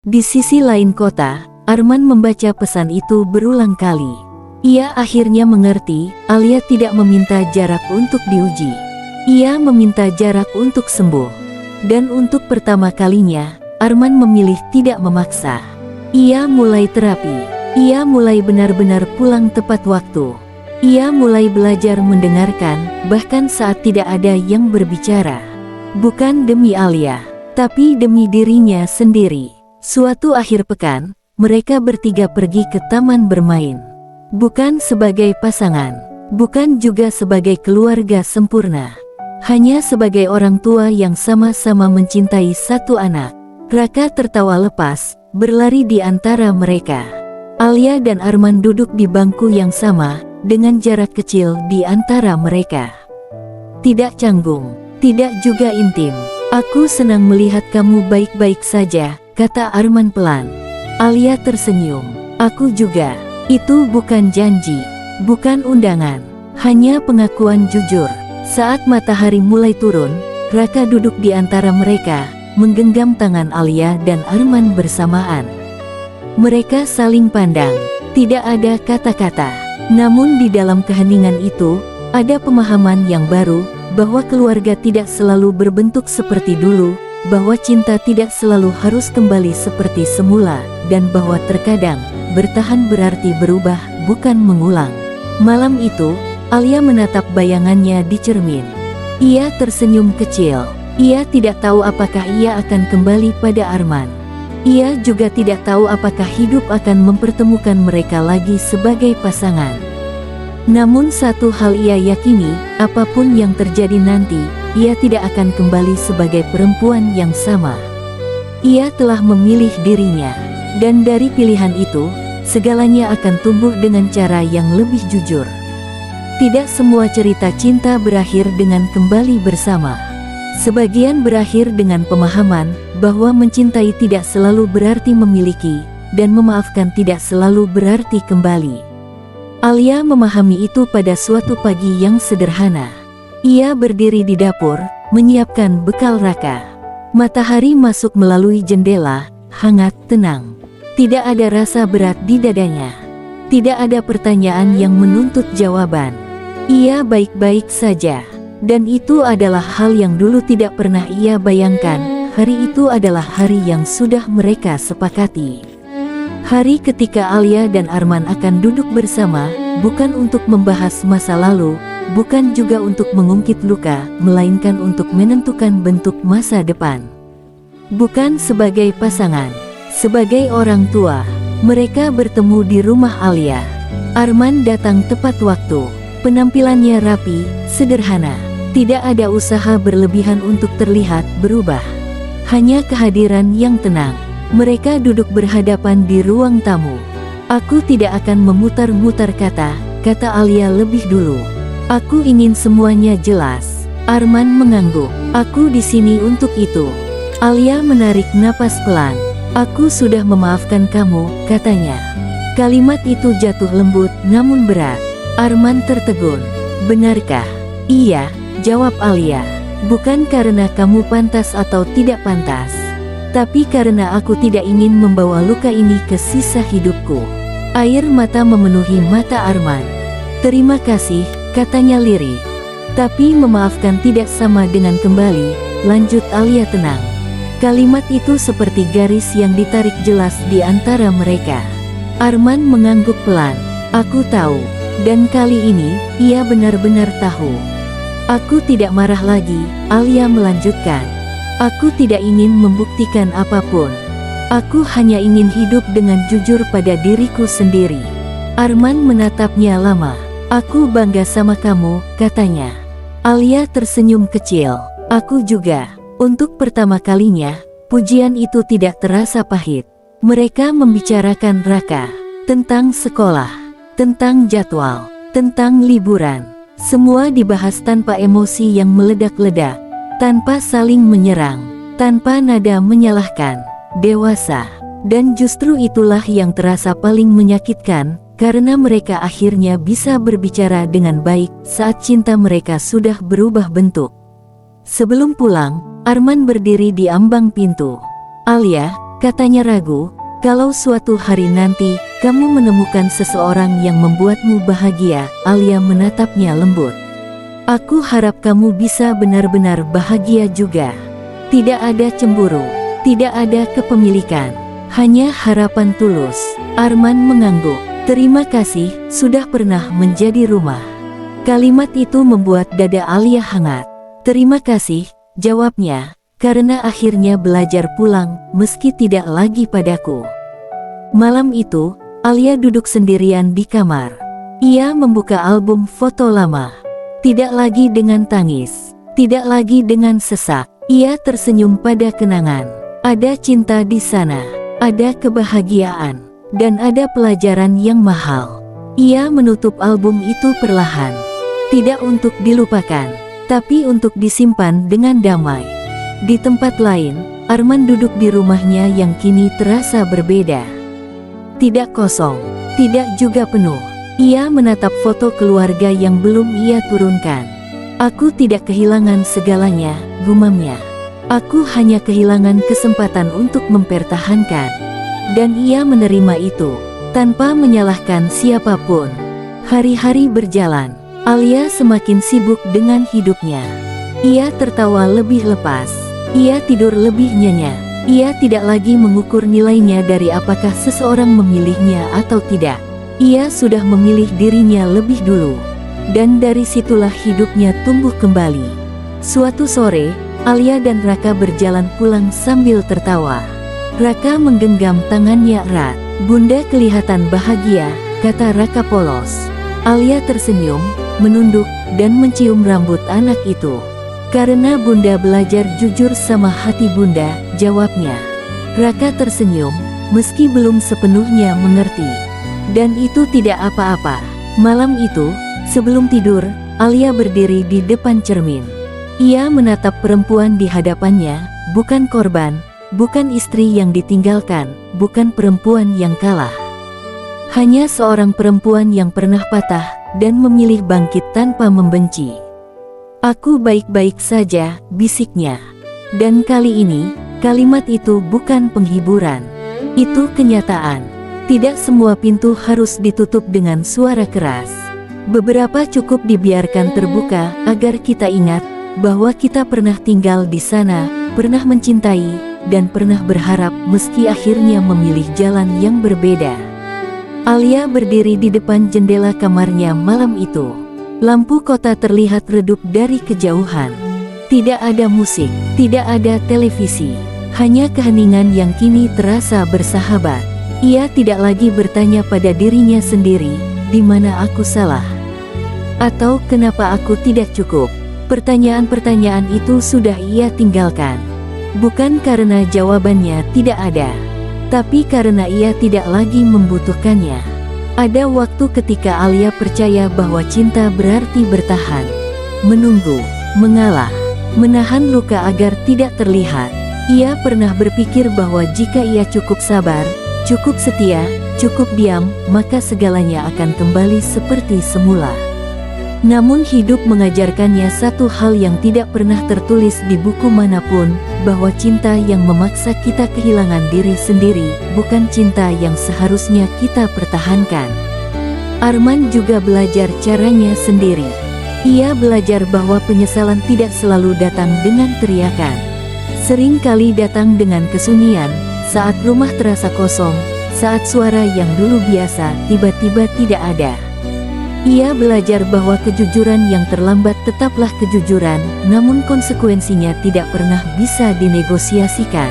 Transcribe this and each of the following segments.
Di sisi lain kota, Arman membaca pesan itu berulang kali. Ia akhirnya mengerti, Alia tidak meminta jarak untuk diuji. Ia meminta jarak untuk sembuh. Dan untuk pertama kalinya, Arman memilih tidak memaksa. Ia mulai terapi. Ia mulai benar-benar pulang tepat waktu. Ia mulai belajar mendengarkan, bahkan saat tidak ada yang berbicara. Bukan demi Alia, tapi demi dirinya sendiri. Suatu akhir pekan, mereka bertiga pergi ke taman bermain. Bukan sebagai pasangan, bukan juga sebagai keluarga sempurna. Hanya sebagai orang tua yang sama-sama mencintai satu anak. Raka tertawa lepas, berlari di antara mereka. Alia dan Arman duduk di bangku yang sama, dengan jarak kecil di antara mereka. Tidak canggung, tidak juga intim. Aku senang melihat kamu baik-baik saja, kata Arman pelan. Alia tersenyum. Aku juga. Itu bukan janji, bukan undangan, hanya pengakuan jujur. Saat matahari mulai turun, Raka duduk di antara mereka, menggenggam tangan Alia dan Arman bersamaan. Mereka saling pandang, tidak ada kata-kata. Namun di dalam keheningan itu, ada pemahaman yang baru, bahwa keluarga tidak selalu berbentuk seperti dulu, bahwa cinta tidak selalu harus kembali seperti semula, dan bahwa terkadang, bertahan berarti berubah, bukan mengulang. Malam itu, Alia menatap bayangannya di cermin. Ia tersenyum kecil. Ia tidak tahu apakah ia akan kembali pada Arman. Ia juga tidak tahu apakah hidup akan mempertemukan mereka lagi sebagai pasangan. Namun satu hal ia yakini, apapun yang terjadi nanti, ia tidak akan kembali sebagai perempuan yang sama. Ia telah memilih dirinya, dan dari pilihan itu, segalanya akan tumbuh dengan cara yang lebih jujur. Tidak semua cerita cinta berakhir dengan kembali bersama. Sebagian berakhir dengan pemahaman bahwa mencintai tidak selalu berarti memiliki, dan memaafkan tidak selalu berarti kembali. Alia memahami itu pada suatu pagi yang sederhana. Ia berdiri di dapur, menyiapkan bekal Raka. Matahari masuk melalui jendela, hangat, tenang. Tidak ada rasa berat di dadanya. Tidak ada pertanyaan yang menuntut jawaban. Ia baik-baik saja. Dan itu adalah hal yang dulu tidak pernah ia bayangkan. Hari itu adalah hari yang sudah mereka sepakati. Hari ketika Alia dan Arman akan duduk bersama, bukan untuk membahas masa lalu, bukan juga untuk mengungkit luka, melainkan untuk menentukan bentuk masa depan. Bukan sebagai pasangan, sebagai orang tua. Mereka bertemu di rumah Alia. Arman datang tepat waktu. Penampilannya rapi, sederhana. Tidak ada usaha berlebihan untuk terlihat berubah. Hanya kehadiran yang tenang. Mereka duduk berhadapan di ruang tamu. Aku tidak akan memutar-mutar kata Alia lebih dulu. Aku ingin semuanya jelas. Arman mengangguk. Aku di sini untuk itu. Alia menarik napas pelan. Aku sudah memaafkan kamu, katanya. Kalimat itu jatuh lembut namun berat. Arman tertegun. Benarkah? Iya, jawab Alia. Bukan karena kamu pantas atau tidak pantas, tapi karena aku tidak ingin membawa luka ini ke sisa hidupku. Air mata memenuhi mata Arman. Terima kasih, katanya lirih. Tapi memaafkan tidak sama dengan kembali, lanjut Alia tenang. Kalimat itu seperti garis yang ditarik jelas di antara mereka. Arman mengangguk pelan. Aku tahu. Dan kali ini, ia benar-benar tahu. Aku tidak marah lagi, Alia melanjutkan. Aku tidak ingin membuktikan apapun. Aku hanya ingin hidup dengan jujur pada diriku sendiri. Arman menatapnya lama. Aku bangga sama kamu, katanya. Alia tersenyum kecil. Aku juga. Untuk pertama kalinya, pujian itu tidak terasa pahit. Mereka membicarakan Raka, tentang sekolah, tentang jadwal, tentang liburan. Semua dibahas tanpa emosi yang meledak-ledak, tanpa saling menyerang, tanpa nada menyalahkan. Dewasa. Dan justru itulah yang terasa paling menyakitkan, karena mereka akhirnya bisa berbicara dengan baik saat cinta mereka sudah berubah bentuk. Sebelum pulang, Arman berdiri di ambang pintu. Alia, Katanya ragu, kalau suatu hari nanti kamu menemukan seseorang yang membuatmu bahagia. Alia menatapnya lembut. Aku harap kamu bisa benar-benar bahagia juga. Tidak ada cemburu, tidak ada kepemilikan, hanya harapan tulus. Arman mengangguk. Terima kasih, sudah pernah menjadi rumah. Kalimat itu membuat dada Alia hangat. Terima kasih, jawabnya, karena akhirnya belajar pulang, meski tidak lagi padaku. Malam itu, Alia duduk sendirian di kamar. Ia membuka album foto lama. Tidak lagi dengan tangis, tidak lagi dengan sesak. Ia tersenyum pada kenangan. Ada cinta di sana, ada kebahagiaan, dan ada pelajaran yang mahal. Ia menutup album itu perlahan. Tidak untuk dilupakan, tapi untuk disimpan dengan damai. Di tempat lain, Arman duduk di rumahnya yang kini terasa berbeda. Tidak kosong, tidak juga penuh. Ia menatap foto keluarga yang belum ia turunkan. Aku tidak kehilangan segalanya, gumamnya. Aku hanya kehilangan kesempatan untuk mempertahankan. Dan ia menerima itu, tanpa menyalahkan siapapun. Hari-hari berjalan. Alia semakin sibuk dengan hidupnya. Ia tertawa lebih lepas. Ia tidur lebih nyenyak. Ia tidak lagi mengukur nilainya dari apakah seseorang memilihnya atau tidak. Ia sudah memilih dirinya lebih dulu. Dan dari situlah hidupnya tumbuh kembali. Suatu sore, Alia dan Raka berjalan pulang sambil tertawa. Raka menggenggam tangannya erat. Bunda kelihatan bahagia, kata Raka polos. Alia tersenyum, menunduk, dan mencium rambut anak itu. Karena Bunda belajar jujur sama hati Bunda, jawabnya. Raka tersenyum, meski belum sepenuhnya mengerti. Dan itu tidak apa-apa. Malam itu, sebelum tidur, Alia berdiri di depan cermin. Ia menatap perempuan di hadapannya, bukan korban, bukan istri yang ditinggalkan, bukan perempuan yang kalah. Hanya seorang perempuan yang pernah patah dan memilih bangkit tanpa membenci. Aku baik-baik saja, bisiknya. Dan kali ini, kalimat itu bukan penghiburan. Itu kenyataan. Tidak semua pintu harus ditutup dengan suara keras. Beberapa cukup dibiarkan terbuka agar kita ingat bahwa kita pernah tinggal di sana, pernah mencintai, dan pernah berharap meski akhirnya memilih jalan yang berbeda. Alia berdiri di depan jendela kamarnya malam itu. Lampu kota terlihat redup dari kejauhan. Tidak ada musik, tidak ada televisi, hanya keheningan yang kini terasa bersahabat. Ia tidak lagi bertanya pada dirinya sendiri, di mana aku salah? Atau kenapa aku tidak cukup? Pertanyaan-pertanyaan itu sudah ia tinggalkan. Bukan karena jawabannya tidak ada, tapi karena ia tidak lagi membutuhkannya. Ada waktu ketika Alia percaya bahwa cinta berarti bertahan, menunggu, mengalah, menahan luka agar tidak terlihat. Ia pernah berpikir bahwa jika ia cukup sabar, cukup setia, cukup diam, maka segalanya akan kembali seperti semula. Namun hidup mengajarkannya satu hal yang tidak pernah tertulis di buku manapun, bahwa cinta yang memaksa kita kehilangan diri sendiri, bukan cinta yang seharusnya kita pertahankan. Arman juga belajar caranya sendiri. Ia belajar bahwa penyesalan tidak selalu datang dengan teriakan. Sering kali datang dengan kesunyian, saat rumah terasa kosong, saat suara yang dulu biasa tiba-tiba tidak ada. Ia belajar bahwa kejujuran yang terlambat tetaplah kejujuran, namun konsekuensinya tidak pernah bisa dinegosiasikan.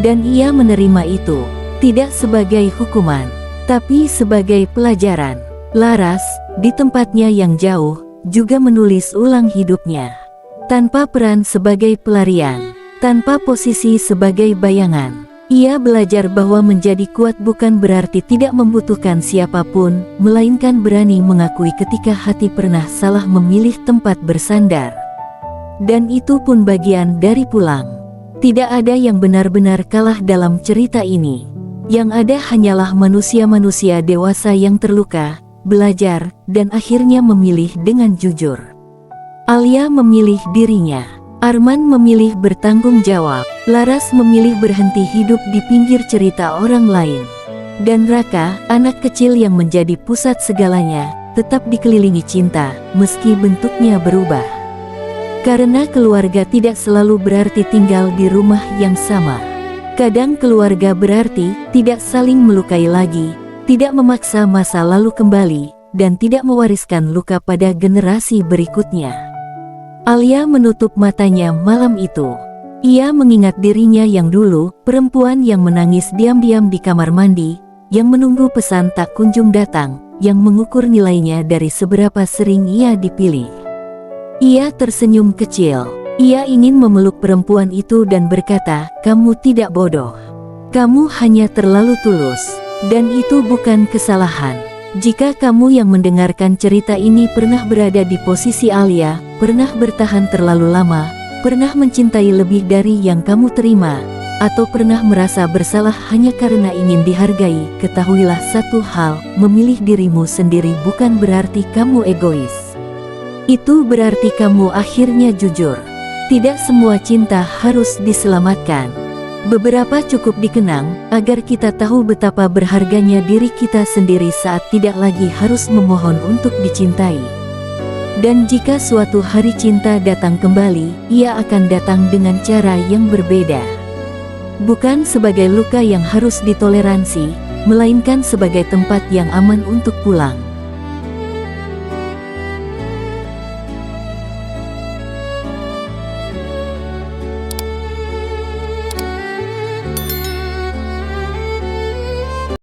Dan ia menerima itu, tidak sebagai hukuman, tapi sebagai pelajaran. Laras, di tempatnya yang jauh, juga menulis ulang hidupnya. Tanpa peran sebagai pelarian, tanpa posisi sebagai bayangan. Ia belajar bahwa menjadi kuat bukan berarti tidak membutuhkan siapapun, melainkan berani mengakui ketika hati pernah salah memilih tempat bersandar. Dan itu pun bagian dari pulang. Tidak ada yang benar-benar kalah dalam cerita ini. Yang ada hanyalah manusia-manusia dewasa yang terluka, belajar, dan akhirnya memilih dengan jujur. Alia memilih dirinya. Arman memilih bertanggung jawab. Laras memilih berhenti hidup di pinggir cerita orang lain. Dan Raka, anak kecil yang menjadi pusat segalanya, tetap dikelilingi cinta, meski bentuknya berubah. Karena keluarga tidak selalu berarti tinggal di rumah yang sama. Kadang keluarga berarti tidak saling melukai lagi, tidak memaksa masa lalu kembali, dan tidak mewariskan luka pada generasi berikutnya. Alia menutup matanya malam itu. Ia mengingat dirinya yang dulu, perempuan yang menangis diam-diam di kamar mandi, yang menunggu pesan tak kunjung datang, yang mengukur nilainya dari seberapa sering ia dipilih. Ia tersenyum kecil. Ia ingin memeluk perempuan itu dan berkata, "Kamu tidak bodoh. Kamu hanya terlalu tulus. Dan itu bukan kesalahan." Jika kamu yang mendengarkan cerita ini pernah berada di posisi Alia, pernah bertahan terlalu lama, pernah mencintai lebih dari yang kamu terima, atau pernah merasa bersalah hanya karena ingin dihargai, ketahuilah satu hal, memilih dirimu sendiri bukan berarti kamu egois. Itu berarti kamu akhirnya jujur. Tidak semua cinta harus diselamatkan. Beberapa cukup dikenang, agar kita tahu betapa berharganya diri kita sendiri saat tidak lagi harus memohon untuk dicintai. Dan jika suatu hari cinta datang kembali, ia akan datang dengan cara yang berbeda. Bukan sebagai luka yang harus ditoleransi, melainkan sebagai tempat yang aman untuk pulang.